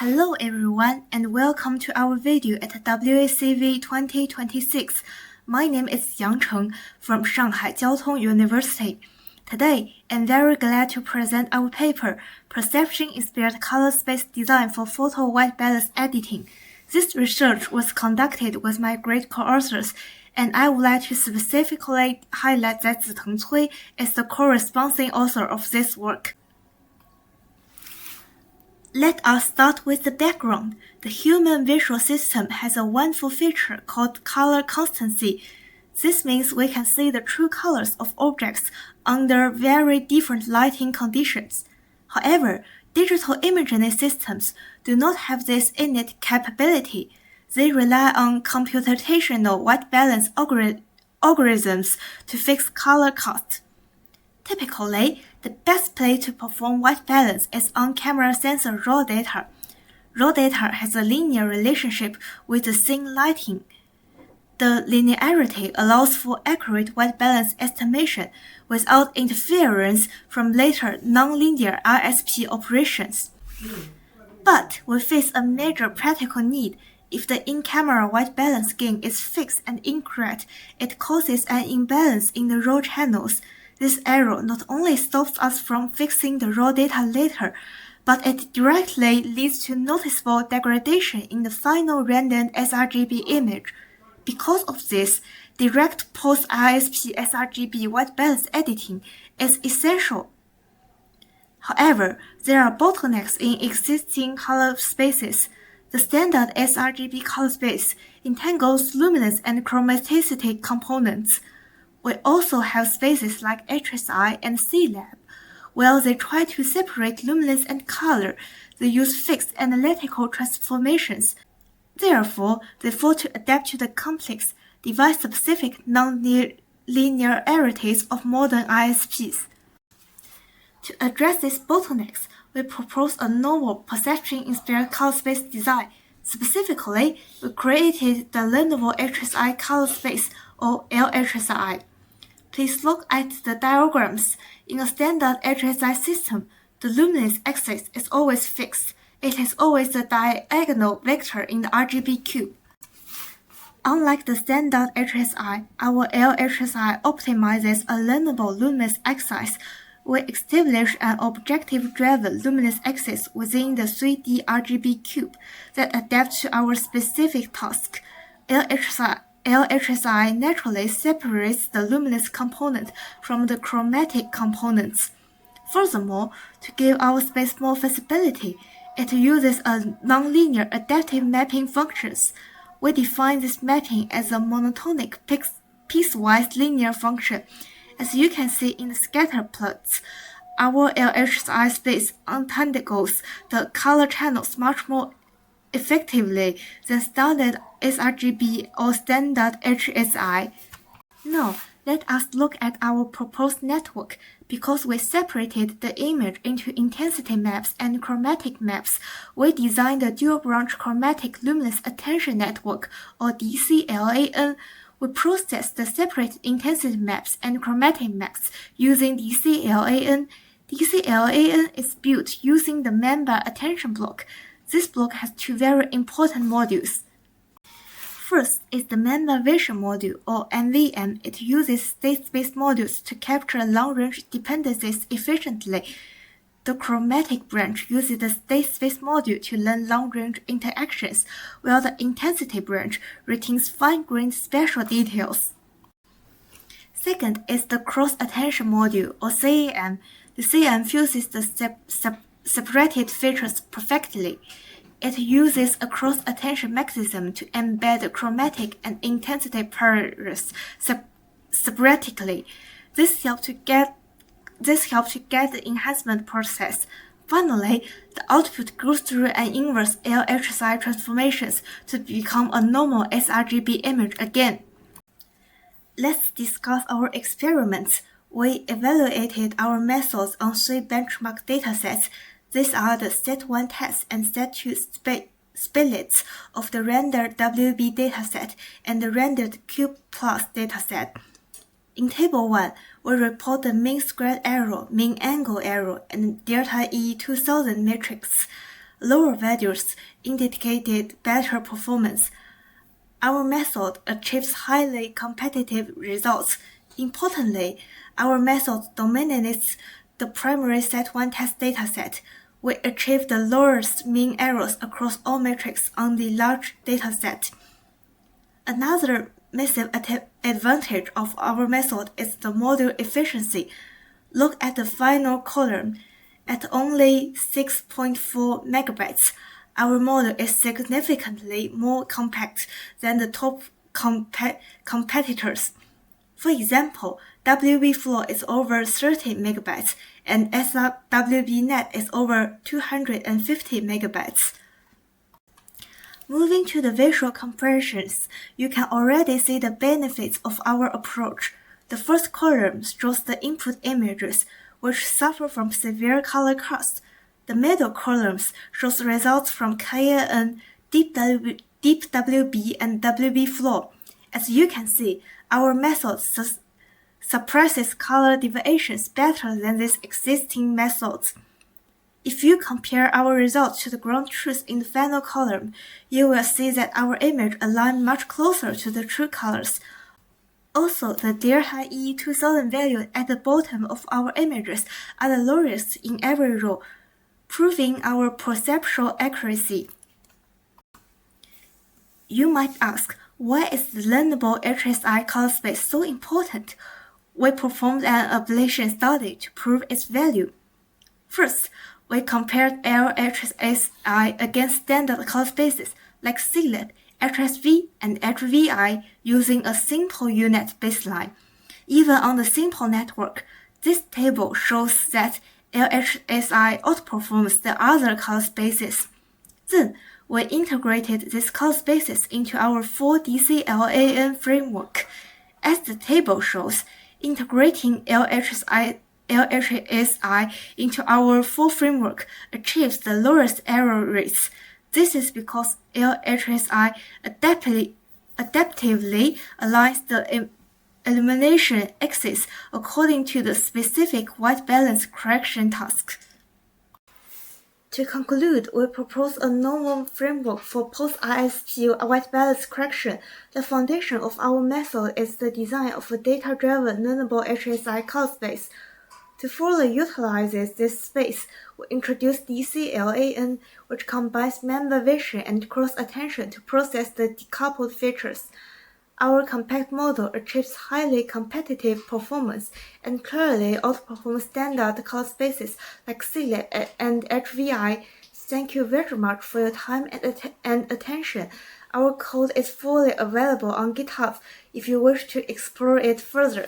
Hello everyone and welcome to our video at WACV 2026. My name is Yang Cheng from Shanghai Jiao Tong University. Today, I'm very glad to present our paper, Perception-Inspired Color Space Design for Photo White Balance Editing. This research was conducted with my great co-authors, and I would like to specifically highlight that Ziteng Cui is the corresponding author of this work. Let us start with the background. The human visual system has a wonderful feature called color constancy. This means we can see the true colors of objects under very different lighting conditions. However, digital imaging systems do not have this innate capability. They rely on computational white balance algorithms to fix color cost. Typically, the best place to perform white balance is on camera sensor raw data. Raw data has a linear relationship with the scene lighting. The linearity allows for accurate white balance estimation without interference from later nonlinear RSP operations. But we face a major practical need. If the in-camera white balance gain is fixed and incorrect, it causes an imbalance in the raw channels. This error not only stops us from fixing the raw data later, but it directly leads to noticeable degradation in the final rendered sRGB image. Because of this, direct post-ISP sRGB white balance editing is essential. However, there are bottlenecks in existing color spaces. The standard sRGB color space entangles luminance and chromaticity components. We also have spaces like HSI and CLab. While they try to separate luminance and color, they use fixed analytical transformations. Therefore, they fail to adapt to the complex, device-specific non-linearities of modern ISPs. To address these bottlenecks, we propose a novel perception-inspired color space design. Specifically, we created the learnable HSI color space, or LHSI. Please look at the diagrams. In a standard HSI system, the luminance axis is always fixed. It is always the diagonal vector in the RGB cube. Unlike the standard HSI, our LHSI optimizes a learnable luminance axis. We establish an objective-driven luminance axis within the 3D RGB cube that adapts to our specific task. LHSI naturally separates the luminous component from the chromatic components. Furthermore, to give our space more flexibility, it uses a nonlinear adaptive mapping functions. We define this mapping as a monotonic piecewise linear function. As you can see in the scatter plots, our LHSI space untangles the color channels much more effectively than standard sRGB or standard HSI. Now, let us look at our proposed network. Because we separated the image into intensity maps and chromatic maps, we designed a dual-branch chromatic luminance attention network, or DCLAN. We processed the separate intensity maps and chromatic maps using DCLAN. DCLAN is built using the member attention block. This block has two very important modules. First is the member vision module, or MVM. It uses state space modules to capture long-range dependencies efficiently. The chromatic branch uses the state space module to learn long-range interactions, while the intensity branch retains fine-grained spatial details. Second is the cross-attention module, or CAM. The CAM fuses the separated features perfectly. It uses a cross-attention mechanism to embed the chromatic and intensity pairs separately. This helps to get the enhancement process. Finally, the output goes through an inverse LHSI transformations to become a normal sRGB image again. Let's discuss our experiments. We evaluated our methods on 3 benchmark datasets. These are the Set 1 test and Set 2 splits of the rendered WB dataset and the rendered Cube Plus dataset. In Table 1, we report the mean squared error, mean angle error, and delta E 2000 matrix. Lower values indicated better performance. Our method achieves highly competitive results. Importantly, our method dominates the primary set1 test dataset. We achieve the lowest mean errors across all metrics on the large dataset. Another massive advantage of our method is the model efficiency. Look at the final column. At only 6.4 megabytes, our model is significantly more compact than the top competitors. For example, WB-Flow is over 30 megabytes and SWB-Net is over 250 megabytes. Moving to the visual comparisons, you can already see the benefits of our approach. The first column shows the input images, which suffer from severe color cast. The middle columns shows results from KNN, Deep WB, and WB-Flow. As you can see, our method suppresses color deviations better than these existing methods. If you compare our results to the ground truth in the final column, you will see that our image aligns much closer to the true colors. Also, the Delta E 2000 values at the bottom of our images are the lowest in every row, proving our perceptual accuracy. You might ask, why is the learnable HSI color space so important? We performed an ablation study to prove its value. First, we compared LHSI against standard color spaces like CLIP, HSV, and HVI using a simple unit baseline. Even on the simple network, this table shows that LHSI outperforms the other color spaces. Then, we integrated these color spaces into our full DCLAN framework. As the table shows, integrating LHSI into our full framework achieves the lowest error rates. This is because LHSI adaptively aligns the illumination axis according to the specific white balance correction tasks. To conclude, we propose a normal framework for post-ISP white balance correction. The foundation of our method is the design of a data-driven learnable HSI color space. To fully utilize this space, we introduce DCLAN, which combines member vision and cross-attention to process the decoupled features. Our compact model achieves highly competitive performance and clearly outperforms standard color spaces like CLIP and HVI. Thank you very much for your time and attention. Our code is fully available on GitHub if you wish to explore it further.